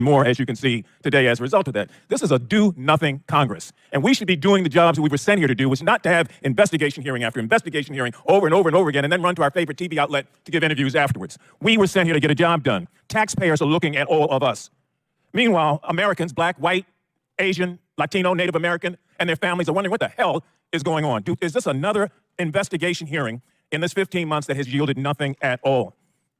more, as you can see today, as a result of that. This is a do-nothing Congress, and we should be doing the jobs we were sent here to do, which is not to have investigation hearing after investigation hearing over and over and over again, and then run to our favorite TV outlet to give interviews afterwards. We were sent here to get a job done. Taxpayers are looking at all of us. Meanwhile, Americans, black, white, Asian, Latino, Native American, and their families are wondering what the hell is going on. Is this another investigation hearing in this 15 months that has yielded nothing at all?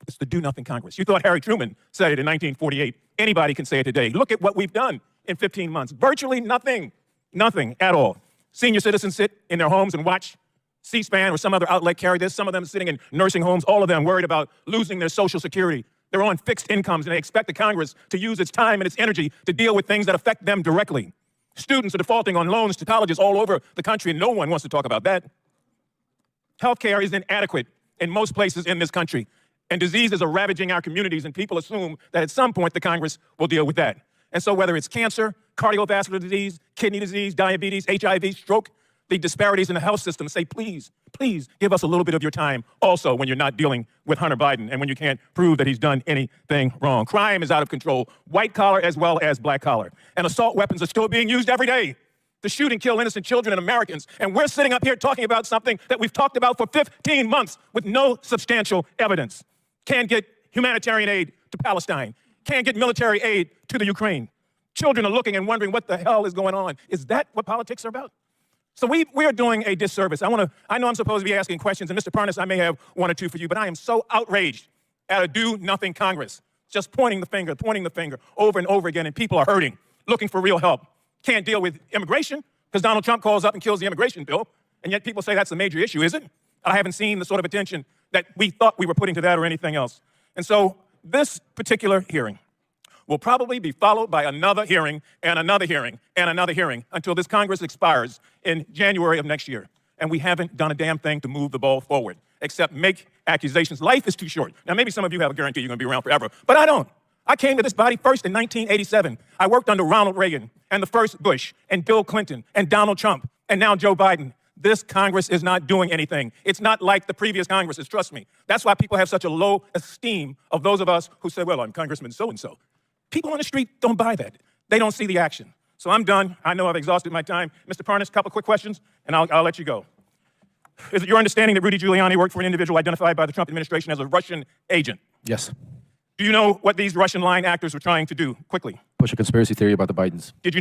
It's the do-nothing Congress. You thought Harry Truman said it in 1948. Anybody can say it today. Look at what we've done in 15 months. Virtually nothing. Nothing at all. Senior citizens sit in their homes and watch C-SPAN or some other outlet carry this. Some of them sitting in nursing homes, all of them worried about losing their Social Security. They're on fixed incomes, and they expect the Congress to use its time and its energy to deal with things that affect them directly. Students are defaulting on loans to colleges all over the country, and no one wants to talk about that. Healthcare is inadequate in most places in this country. And diseases are ravaging our communities, and people assume that at some point the Congress will deal with that. And so whether it's cancer, cardiovascular disease, kidney disease, diabetes, HIV, stroke, the disparities in the health system say, please, please give us a little bit of your time also when you're not dealing with Hunter Biden and when you can't prove that he's done anything wrong. Crime is out of control, white collar as well as black collar. And assault weapons are still being used every day to shoot and kill innocent children and Americans. And we're sitting up here talking about something that we've talked about for 15 months with no substantial evidence. Can't get humanitarian aid to Palestine. Can't get military aid to the Ukraine. Children are looking and wondering what the hell is going on. Is that what politics are about? So we are doing a disservice. I know I'm supposed to be asking questions, and Mr. Parnas, I may have one or two for you, but I am so outraged at a do-nothing Congress, just pointing the finger over and over again, and people are hurting, looking for real help. Can't deal with immigration because Donald Trump calls up and kills the immigration bill, and yet people say that's a major issue, is it? I haven't seen the sort of attention that we thought we were putting to that or anything else. And so this particular hearing will probably be followed by another hearing and another hearing and another hearing until this Congress expires in January of next year. And we haven't done a damn thing to move the ball forward, except make accusations. Life is too short. Now, maybe some of you have a guarantee you're going to be around forever, but I don't. I came to this body first in 1987. I worked under Ronald Reagan and the first Bush and Bill Clinton and Donald Trump and now Joe Biden. This Congress is not doing anything. It's not like the previous Congresses, trust me. That's why people have such a low esteem of those of us who say, well, I'm Congressman so-and-so. People on the street don't buy that. They don't see the action. So I'm done. I know I've exhausted my time. Mr. Parnas, a couple quick questions, and I'll let you go. Is it your understanding that Rudy Giuliani worked for an individual identified by the Trump administration as a Russian agent? Yes. Do you know what these Russian line actors were trying to do? Quickly. Push a conspiracy theory about the Bidens. Did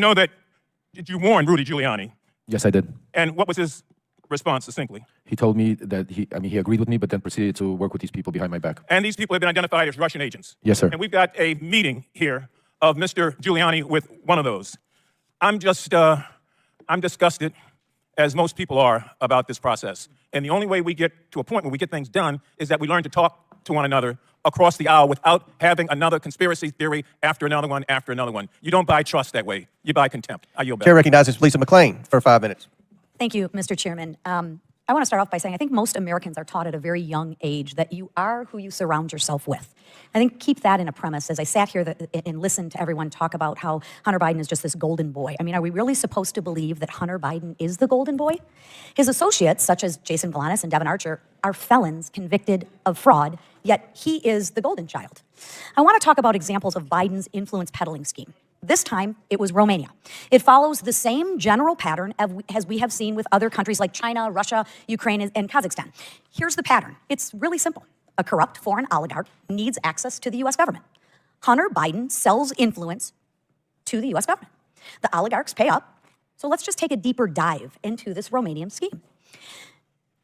you warn Rudy Giuliani? Yes, I did. And what was his response, succinctly? He told me that he agreed with me, but then proceeded to work with these people behind my back. And these people have been identified as Russian agents? Yes, sir. And we've got a meeting here of Mr. Giuliani with one of those. I'm disgusted, as most people are, about this process. And the only way we get to a point where we get things done is that we learn to talk to one another across the aisle without having another conspiracy theory after another one after another one. You don't buy trust that way. You buy contempt. I yield back. Chair recognizes Lisa McClain for 5 minutes. Thank you, Mr. Chairman. I want to start off by saying I think most Americans are taught at a very young age that you are who you surround yourself with. I think keep that in a premise as I sat here and listened to everyone talk about how Hunter Biden is just this golden boy. I mean, are we really supposed to believe that Hunter Biden is the golden boy? His associates, such as Jason Valanis and Devin Archer, are felons convicted of fraud, yet he is the golden child. I want to talk about examples of Biden's influence peddling scheme. This time, it was Romania. It follows the same general pattern as we have seen with other countries like China, Russia, Ukraine, and Kazakhstan. Here's the pattern. It's really simple. A corrupt foreign oligarch needs access to the U.S. government. Hunter Biden sells influence to the U.S. government. The oligarchs pay up. So let's just take a deeper dive into this Romanian scheme.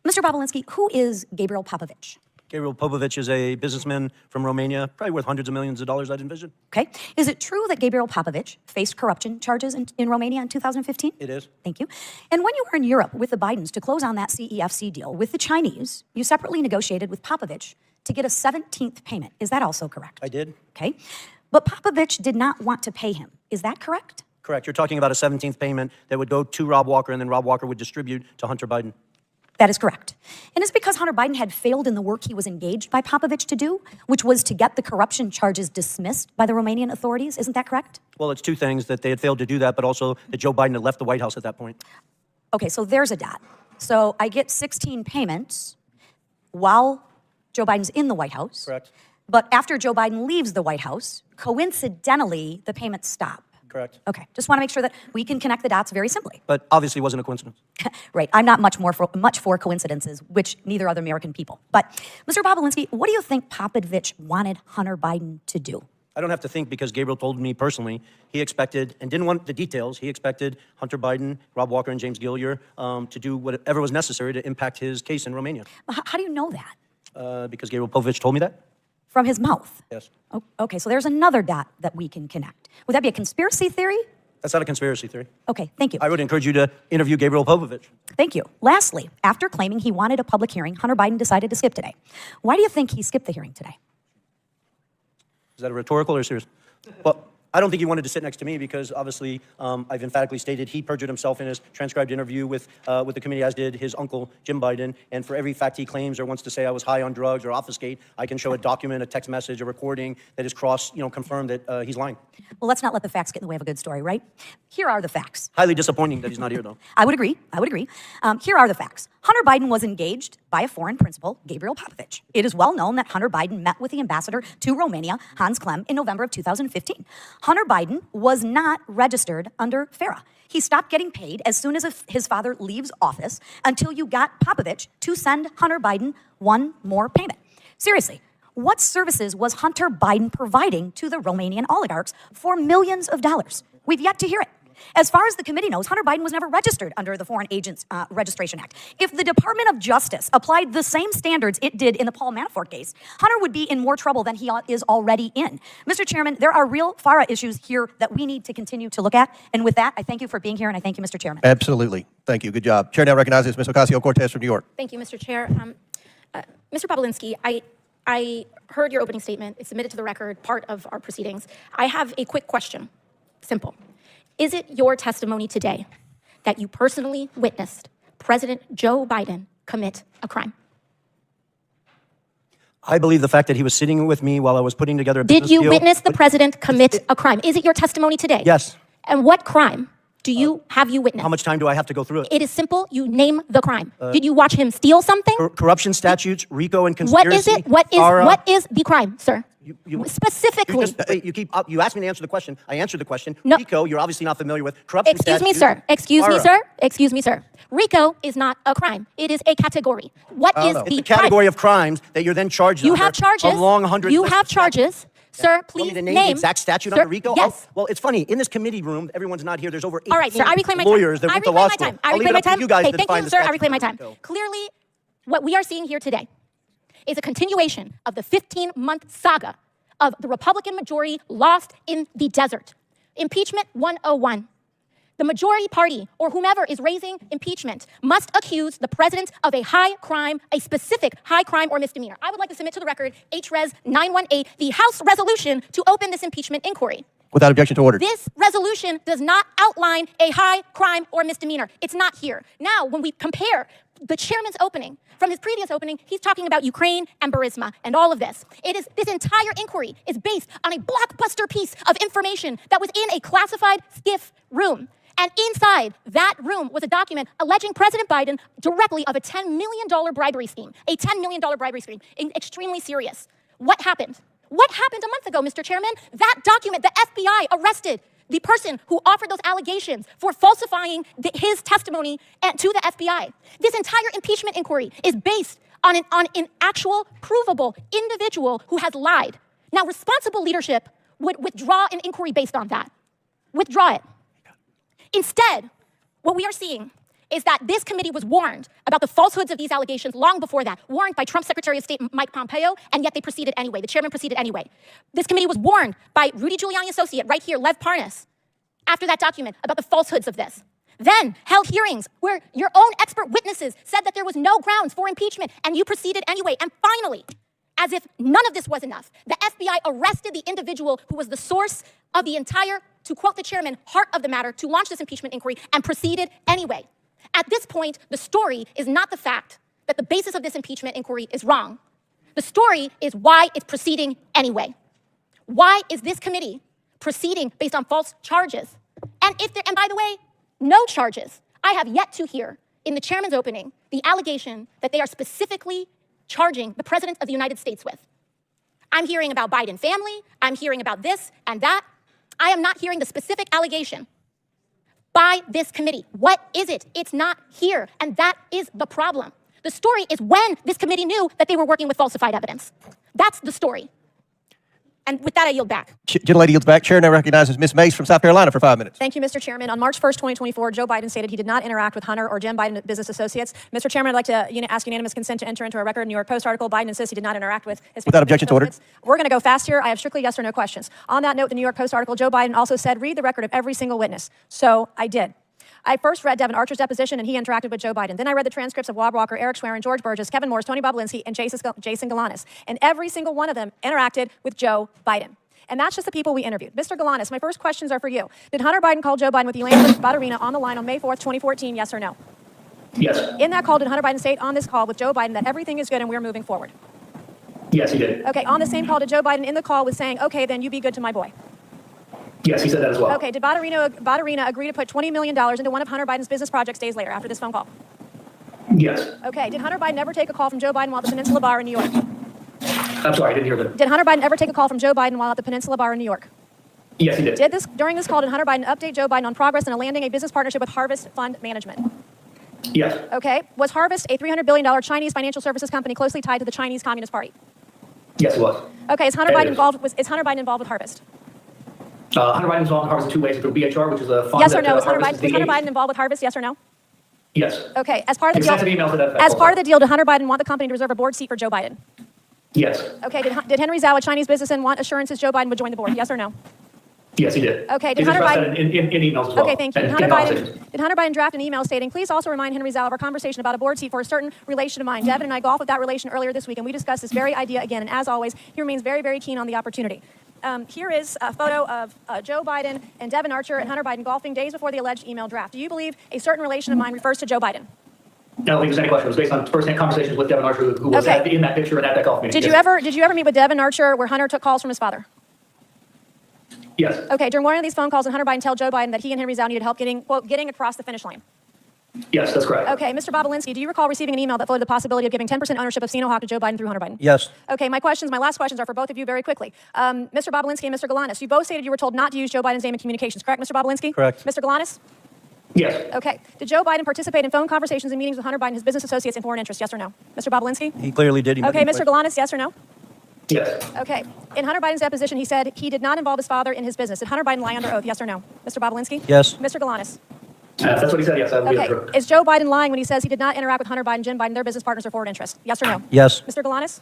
Mr. Bobulinski, who is Gabriel Popovich? Gabriel Popovich is a businessman from Romania, probably worth hundreds of millions of dollars, I'd envision. Okay. Is it true that Gabriel Popovich faced corruption charges in Romania in 2015? It is. Thank you. And when you were in Europe with the Bidens to close on that CEFC deal with the Chinese, you separately negotiated with Popovich to get a 17th payment. Is that also correct? I did. Okay. But Popovich did not want to pay him. Is that correct? Correct. You're talking about a 17th payment that would go to Rob Walker, and then Rob Walker would distribute to Hunter Biden. That is correct. And it's because Hunter Biden had failed in the work he was engaged by Popovich to do, which was to get the corruption charges dismissed by the Romanian authorities. Isn't that correct? Well, it's two things, that they had failed to do that, but also that Joe Biden had left the White House at that point. Okay, so there's a dot. So I get 16 payments while Joe Biden's in the White House. Correct. But after Joe Biden leaves the White House, coincidentally, the payments stop. Correct. Okay, just want to make sure that we can connect the dots very simply. But obviously wasn't a coincidence. Right, I'm not much for coincidences, which neither are the American people. But Mr. Bobulinski, what do you think Popovich wanted Hunter Biden to do? I don't have to think because Gabriel told me personally he expected, and didn't want the details, he expected Hunter Biden, Rob Walker, and James Gillier to do whatever was necessary to impact his case in Romania. How do you know that? Because Gabriel Popovich told me that? From his mouth? Yes. Oh, okay, so there's another dot that we can connect. Would that be a conspiracy theory? That's not a conspiracy theory. Okay, thank you. I would encourage you to interview Gabriel Popovich. Thank you. Lastly, after claiming he wanted a public hearing, Hunter Biden decided to skip today. Why do you think he skipped the hearing today? Is that a rhetorical or serious? Well, I don't think he wanted to sit next to me because obviously I've emphatically stated he perjured himself in his transcribed interview with the committee, as did his uncle, Jim Biden. And for every fact he claims or wants to say I was high on drugs or obfuscate, I can show a document, a text message, a recording that is confirmed that he's lying. Well, let's not let the facts get in the way of a good story, right? Here are the facts. Highly disappointing that he's not here, though. I would agree. Here are the facts. Hunter Biden was engaged by a foreign principal, Gabriel Popovich. It is well known that Hunter Biden met with the ambassador to Romania, Hans Klem, in November of 2015. Hunter Biden was not registered under FARA. He stopped getting paid as soon as his father leaves office until you got Popovich to send Hunter Biden one more payment. Seriously, what services was Hunter Biden providing to the Romanian oligarchs for millions of dollars? We've yet to hear it. As far as the committee knows, Hunter Biden was never registered under the Foreign Agents Registration Act. If the Department of Justice applied the same standards it did in the Paul Manafort case, Hunter would be in more trouble than he is already in. Mr. Chairman, there are real FARA issues here that we need to continue to look at. And with that, I thank you for being here, and I thank you, Mr. Chairman. Absolutely. Thank you. Good job. Chair now recognizes Ms. Ocasio-Cortez from New York. Thank you, Mr. Chair. Mr. Bobulinski, I heard your opening statement. It's submitted to the record, part of our proceedings. I have a quick question. Simple. Is it your testimony today that you personally witnessed President Joe Biden commit a crime? I believe the fact that he was sitting with me while I was putting together a Did business you deal witness the with- president commit a crime? Is it your testimony today? Yes. And what crime have you witnessed? How much time do I have to go through it? It is simple. You name the crime. Did you watch him steal something? Corruption statutes, RICO, and conspiracy. What is it? FARA. What is the crime, sir? Specifically. You asked me to answer the question. I answered the question. No. RICO, you're obviously not familiar with. Corruption Excuse me, statutes, sir. Excuse me, FARA. sir. Excuse me, sir. RICO is not a crime. It is a category. What is It's the a category crime? of crimes that you're then charged You under. have charges. A long 100. You have charges. Sir, Want please me to name the exact statute under RICO? Yes. Well, it's funny. In this committee room, everyone's not here. There's over 18 All right, sir. I reclaim my time. lawyers that I went to reclaim law my school. time. I I'll leave reclaim it my up to time. you guys Okay, to thank define you, the sir. I statute reclaim my under time. RICO. Clearly, what we are seeing here today is a continuation of the 15-month saga of the Republican majority lost in the desert. Impeachment 101. The majority party, or whomever is raising impeachment, must accuse the president of a high crime, a specific high crime or misdemeanor. I would like to submit to the record HRES 918, the House resolution to open this impeachment inquiry. Without objection to order. This resolution does not outline a high crime or misdemeanor. It's not here. Now, when we compare the chairman's opening from his previous opening, he's talking about Ukraine and Burisma and all of this. This entire inquiry is based on a blockbuster piece of information that was in a classified SCIF room. And inside that room was a document alleging President Biden directly of a $10 million bribery scheme, extremely serious. What happened? What happened a month ago, Mr. Chairman? That document, the FBI arrested the person who offered those allegations for falsifying his testimony to the FBI. This entire impeachment inquiry is based on an actual, provable individual who has lied. Now, responsible leadership would withdraw an inquiry based on that. Withdraw it. Instead, what we are seeing is that this committee was warned about the falsehoods of these allegations long before that, warned by Trump's Secretary of State Mike Pompeo, and yet they proceeded anyway. The chairman proceeded anyway. This committee was warned by Rudy Giuliani associate right here, Lev Parnas, after that document about the falsehoods of this. Then held hearings where your own expert witnesses said that there was no grounds for impeachment, and you proceeded anyway. And finally, as if none of this was enough, the FBI arrested the individual who was the source of the entire, to quote the chairman, heart of the matter, to launch this impeachment inquiry, and proceeded anyway. At this point, the story is not the fact that the basis of this impeachment inquiry is wrong. The story is why it's proceeding anyway. Why is this committee proceeding based on false charges? And by the way, no charges. I have yet to hear in the chairman's opening the allegation that they are specifically charging the president of the United States with. I'm hearing about Biden family. I'm hearing about this and that. I am not hearing the specific allegation by this committee. What is it? It's not here. And that is the problem. The story is when this committee knew that they were working with falsified evidence. That's the story. And with that, I yield back. Gentlelady yields back. Chair now recognizes Ms. Mace from South Carolina for 5 minutes. Thank you, Mr. Chairman. On March 1st, 2024, Joe Biden stated he did not interact with Hunter or Jim Biden business associates. Mr. Chairman, I'd like to ask unanimous consent to enter into a record New York Post article. Biden insists he did not interact with his Without objection to order. We're going to go fast here. I have strictly yes or no questions. On that note, the New York Post article, Joe Biden also said, read the record of every single witness. So I did. I first read Devin Archer's deposition, and he interacted with Joe Biden. Then I read the transcripts of Wab Walker, Eric Schwerin, George Burgess, Kevin Morris, Tony Bobulinski, and Jason Galanis. And every single one of them interacted with Joe Biden. And that's just the people we interviewed. Mr. Galanis, my first questions are for you. Did Hunter Biden call Joe Biden with Elaine Badarina on the line on May 4th, 2014, yes or no? Yes. In that call, did Hunter Biden state on this call with Joe Biden that everything is good and we're moving forward? Yes, he did. Okay, on the same call, did Joe Biden in the call was saying, okay, then you be good to my boy? Yes, he said that as well. Okay, did Badarina agree to put $20 million into one of Hunter Biden's business projects days later after this phone call? Yes. Okay, did Hunter Biden ever take a call from Joe Biden while at the Peninsula Bar in New York? I'm sorry, I didn't hear that. Did Hunter Biden ever take a call from Joe Biden while at the Peninsula Bar in New York? Yes, he did. During this call, did Hunter Biden update Joe Biden on progress in landing a business partnership with Harvest Fund Management? Yes. Okay, was Harvest a $300 billion Chinese financial services company closely tied to the Chinese Communist Party? Yes, it was. Okay, is Hunter Biden involved with Harvest? Hunter Biden is involved in Harvest in two ways, through BHR, which is a fund Yes or that, no? Was Hunter Harvest Biden involved with Harvest? Yes or no? Yes. Okay, as part of the Extensive deal, emails to that effect as also. part of the deal, did Hunter Biden want the company to reserve a board seat for Joe Biden? Yes. Okay, did Henry Zhao, a Chinese businessman, want assurances Joe Biden would join the board? Yes or no? Yes, he did. Okay, did He Hunter expressed Biden- that in emails as well. Okay, thank you. And Did in conversations. Hunter Biden draft an email stating, please also remind Henry Zhao of our conversation about a board seat for a certain relation of mine. Devin and I golfed with that relation earlier this week, and we discussed this very idea again. And as always, he remains very, very keen on the opportunity. Here is a photo of Joe Biden and Devin Archer and Hunter Biden golfing days before the alleged email draft. Do you believe a certain relation of mine refers to Joe Biden? I don't think there's any question. It was based on first-hand conversations with Devin Archer, who was Okay. in that picture and at that golf meeting. Did Yes. you ever meet with Devin Archer where Hunter took calls from his father? Yes. Okay, during one of these phone calls, did Hunter Biden tell Joe Biden that he and Henry Zhao needed help getting across the finish line? Yes, that's correct. Okay, Mr. Bobulinski, do you recall receiving an email that floated the possibility of giving 10% ownership of Sino Hawk to Joe Biden through Hunter Biden? Yes. Okay, my last questions are for both of you very quickly. Mr. Bobulinski and Mr. Galanis, you both stated you were told not to use Joe Biden's name in communications, correct, Mr. Bobulinski? Correct. Mr. Galanis? Yes. Okay. Did Joe Biden participate in phone conversations and meetings with Hunter Biden, his business associates, and foreign interests, yes or no? Mr. Bobulinski? He clearly did. He Okay, met Mr. Galanis, yes or no? Yes. Okay. In Hunter Biden's deposition, he said he did not involve his father in his business. Did Hunter Biden lie under oath, yes or no? Mr. Bobulinski? Yes. Mr. Galanis? If that's what he said, yes, I believe Okay. it's true. Is Joe Biden lying when he says he did not interact with Hunter Biden, Jim Biden, their business partners, or foreign interests? Yes or no? Yes. Mr. Galanis?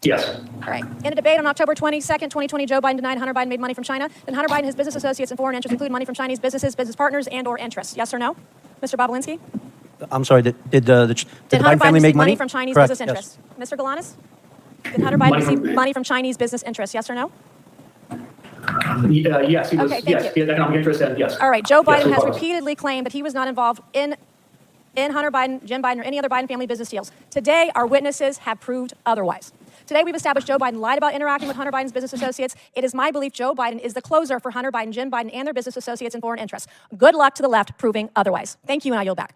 Yes. All right. In a debate on October 22nd, 2020, Joe Biden denied Hunter Biden made money from China. Then Hunter Biden and his business associates and foreign interests include money from Chinese businesses, business partners, and/or interests. Yes or no? Mr. Bobulinski? I'm sorry. Did the Did Biden Hunter Biden family make receive money from Chinese Correct, business yes. interests? Mr. Galanis? Did Hunter Biden Money from- receive money from Chinese business interests? Yes or no? Yes, he was. Okay, thank Yes, you. he had economic interest, and yes. All right. Joe Yes, Biden he has was. repeatedly claimed that he was not involved in Hunter Biden, Jim Biden, or any other Biden family business deals. Today, our witnesses have proved otherwise. Today, we've established Joe Biden lied about interacting with Hunter Biden's business associates. It is my belief Joe Biden is the closer for Hunter Biden, Jim Biden, and their business associates and foreign interests. Good luck to the left proving otherwise. Thank you, and I yield back.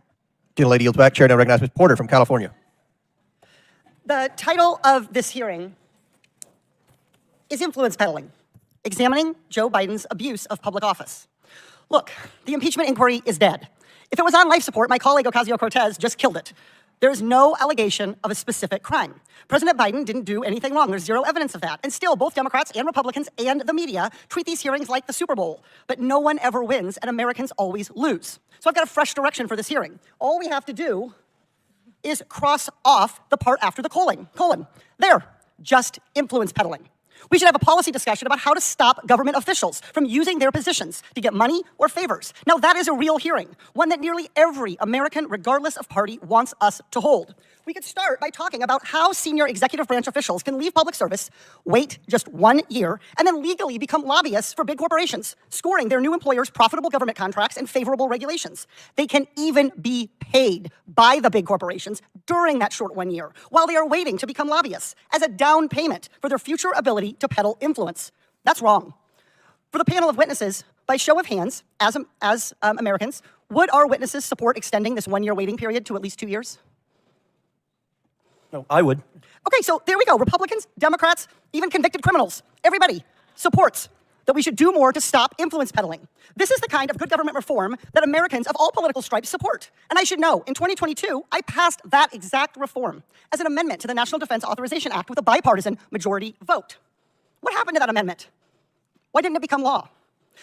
Gentlelady yields back. Chair now recognizes Ms. Porter from California. The title of this hearing is Influence Peddling, examining Joe Biden's abuse of public office. Look, the impeachment inquiry is dead. If it was on life support, my colleague Ocasio-Cortez just killed it. There is no allegation of a specific crime. President Biden didn't do anything wrong. There's zero evidence of that. And still, both Democrats and Republicans and the media treat these hearings like the Super Bowl. But no one ever wins, and Americans always lose. So I've got a fresh direction for this hearing. All we have to do is cross off the part after the colon. There, just influence peddling. We should have a policy discussion about how to stop government officials from using their positions to get money or favors. Now, that is a real hearing, one that nearly every American, regardless of party, wants us to hold. We could start by talking about how senior executive branch officials can leave public service, wait just 1 year, and then legally become lobbyists for big corporations, scoring their new employers profitable government contracts and favorable regulations. They can even be paid by the big corporations during that short 1 year, while they are waiting to become lobbyists as a down payment for their future ability to peddle influence. That's wrong. For the panel of witnesses, by show of hands, as Americans, would our witnesses support extending this 1 year waiting period to at least 2 years? No, I would. Okay, so there we go. Republicans, Democrats, even convicted criminals, everybody supports that we should do more to stop influence peddling. This is the kind of good government reform that Americans of all political stripes support. And I should know, in 2022, I passed that exact reform as an amendment to the National Defense Authorization Act with a bipartisan majority vote. What happened to that amendment? Why didn't it become law?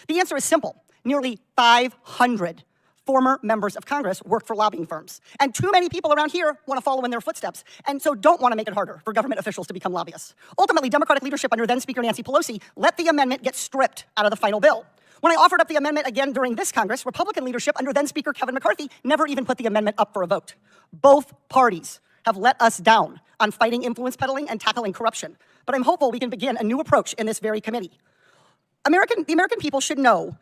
The answer is simple. Nearly 500 former members of Congress worked for lobbying firms. And too many people around here want to follow in their footsteps, and so don't want to make it harder for government officials to become lobbyists. Ultimately, Democratic leadership under then Speaker Nancy Pelosi let the amendment get stripped out of the final bill. When I offered up the amendment again during this Congress, Republican leadership under then Speaker Kevin McCarthy never even put the amendment up for a vote. Both parties have let us down on fighting influence peddling and tackling corruption. But I'm hopeful we can begin a new approach in this very committee. The American people should know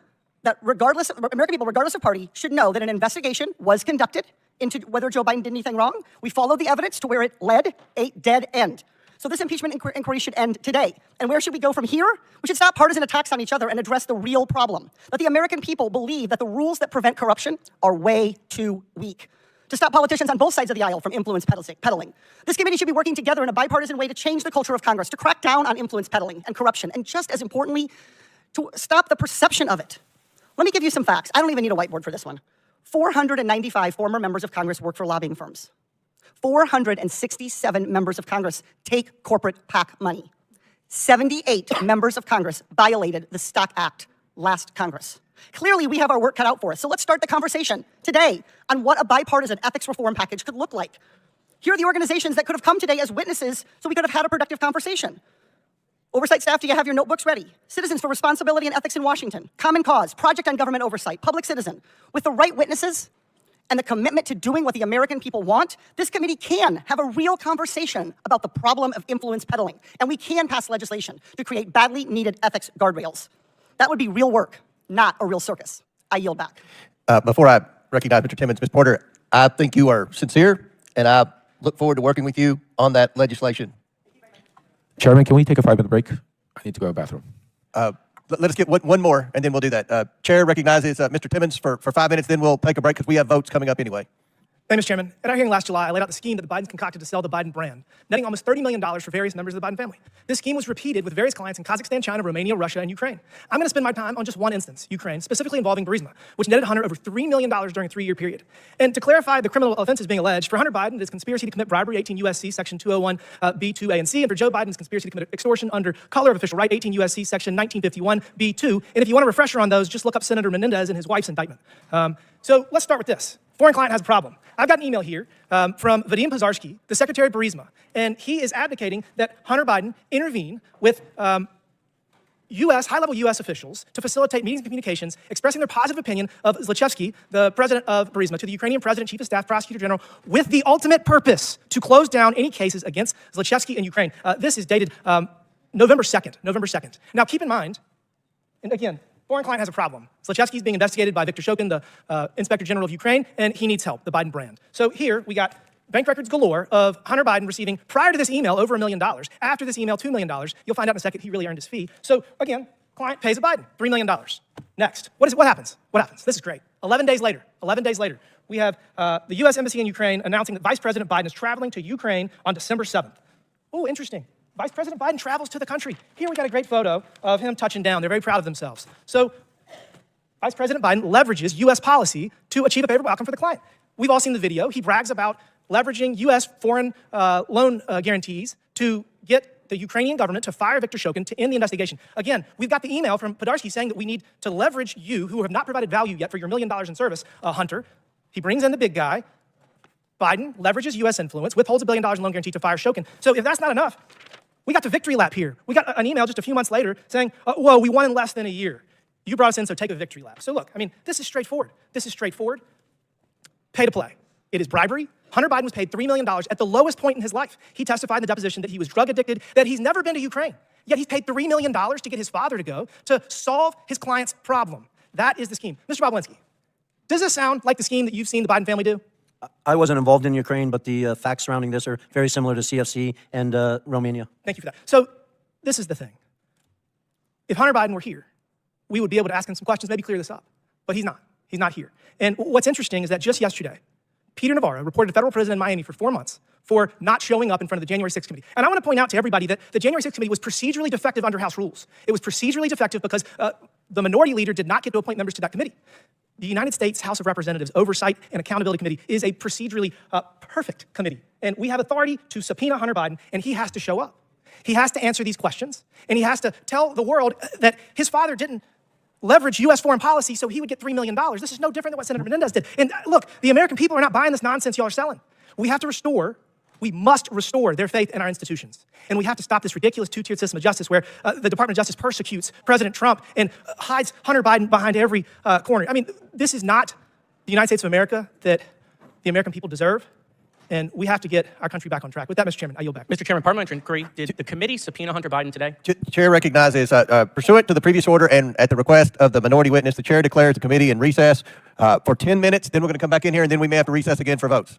that regardless of party, should know that an investigation was conducted into whether Joe Biden did anything wrong. We followed the evidence to where it led a dead end. So this impeachment inquiry should end today. And where should we go from here? We should stop partisan attacks on each other and address the real problem. That the American people believe that the rules that prevent corruption are way too weak. To stop politicians on both sides of the aisle from influence peddling. This committee should be working together in a bipartisan way to change the culture of Congress, to crack down on influence peddling and corruption, and just as importantly, to stop the perception of it. Let me give you some facts. I don't even need a whiteboard for this one. 495 former members of Congress work for lobbying firms. 467 members of Congress take corporate PAC money. 78 members of Congress violated the Stock Act last Congress. Clearly, we have our work cut out for us. So let's start the conversation today on what a bipartisan ethics reform package could look like. Here are the organizations that could have come today as witnesses so we could have had a productive conversation. Oversight staff, do you have your notebooks ready? Citizens for Responsibility and Ethics in Washington, Common Cause, Project on Government Oversight, Public Citizen. With the right witnesses and the commitment to doing what the American people want, this committee can have a real conversation about the problem of influence peddling, and we can pass legislation to create badly needed ethics guardrails. That would be real work, not a real circus. I yield back. Before I recognize Mr. Timmons, Ms. Porter, I think you are sincere, and I look forward to working with you on that legislation. Chairman, can we take a 5-minute break? I need to go to the bathroom. Let us get one more, and then we'll do that. Chair recognizes Mr. Timmons for 5 minutes, then we'll take a break because we have votes coming up anyway. Thank you, Mr. Chairman. At our hearing last July, I laid out the scheme that the Bidens concocted to sell the Biden brand, netting almost $30 million for various members of the Biden family. This scheme was repeated with various clients in Kazakhstan, China, Romania, Russia, and Ukraine. I'm going to spend my time on just one instance, Ukraine, specifically involving Burisma, which netted Hunter over $3 million during a 3-year period. And to clarify the criminal offenses being alleged, for Hunter Biden, it is conspiracy to commit bribery, 18 U.S.C. Section 201 B2 A and C, and for Joe Biden, it's conspiracy to commit extortion under color of official right, 18 U.S.C. Section 1951 B2. And if you want a refresher on those, just look up Senator Menendez and his wife's indictment. So let's start with this. Foreign client has a problem. I've got an email here from Vadim Pozharsky, the Secretary of Burisma, and he is advocating that Hunter Biden intervene with high-level U.S. officials to facilitate meetings and communications expressing their positive opinion of Zlochevsky, the president of Burisma, to the Ukrainian president, chief of staff, prosecutor general, with the ultimate purpose to close down any cases against Zlochevsky in Ukraine. This is dated November 2nd. Now, keep in mind, and again, foreign client has a problem. Zlochevsky is being investigated by Viktor Shokin, the Inspector General of Ukraine, and he needs help, the Biden brand. So here we got bank records galore of Hunter Biden receiving, prior to this email, over $1 million. After this email, $2 million. You'll find out in a second he really earned his fee. So again, client pays a Biden, $3 million. Next, what happens? This is great. 11 days later, we have the U.S. Embassy in Ukraine announcing that Vice President Biden is traveling to Ukraine on December 7th. Oh, interesting. Vice President Biden travels to the country. Here we got a great photo of him touching down. They're very proud of themselves. So Vice President Biden leverages U.S. policy to achieve a favorable outcome for the client. We've all seen the video. He brags about leveraging U.S. foreign loan guarantees to get the Ukrainian government to fire Viktor Shokin to end the investigation. Again, we've got the email from Podarsky saying that we need to leverage you, who have not provided value yet for your $1 million in service, Hunter. He brings in the big guy. Biden leverages U.S. influence, withholds $1 billion in loan guarantee to fire Shokin. So if that's not enough, we got the victory lap here. We got an email just a few months later saying, whoa, we won in less than a year. You brought us in, so take a victory lap. So look, I mean, this is straightforward. Pay to play. It is bribery. Hunter Biden was paid $3 million at the lowest point in his life. He testified in the deposition that he was drug addicted, that he's never been to Ukraine. Yet he's paid $3 million to get his father to go to solve his client's problem. That is the scheme. Mr. Bobulinski, does this sound like the scheme that you've seen the Biden family do? I wasn't involved in Ukraine, but the facts surrounding this are very similar to CFC and Romania. Thank you for that. So this is the thing. If Hunter Biden were here, we would be able to ask him some questions, maybe clear this up. But he's not. He's not here. And what's interesting is that just yesterday, Peter Navarro reported to federal prison in Miami for 4 months for not showing up in front of the January 6th committee. And I want to point out to everybody that the January 6th committee was procedurally defective under House rules. It was procedurally defective because the minority leader did not get to appoint members to that committee. The United States House of Representatives Oversight and Accountability Committee is a procedurally perfect committee. And we have authority to subpoena Hunter Biden, and he has to show up. He has to answer these questions, and he has to tell the world that his father didn't leverage U.S. foreign policy so he would get $3 million. This is no different than what Senator Menendez did. And look, the American people are not buying this nonsense y'all are selling. We must restore their faith in our institutions. And we have to stop this ridiculous two-tiered system of justice where the Department of Justice persecutes President Trump and hides Hunter Biden behind every corner. I mean, this is not the United States of America that the American people deserve. And we have to get our country back on track. With that, Mr. Chairman, I yield back. Mr. Chairman, parliamentary inquiry. Did the committee subpoena Hunter Biden today? Chair recognizes, pursuant to the previous order and at the request of the minority witness, the chair declares the committee in recess for 10 minutes. Then we're going to come back in here, and then we may have to recess again for votes.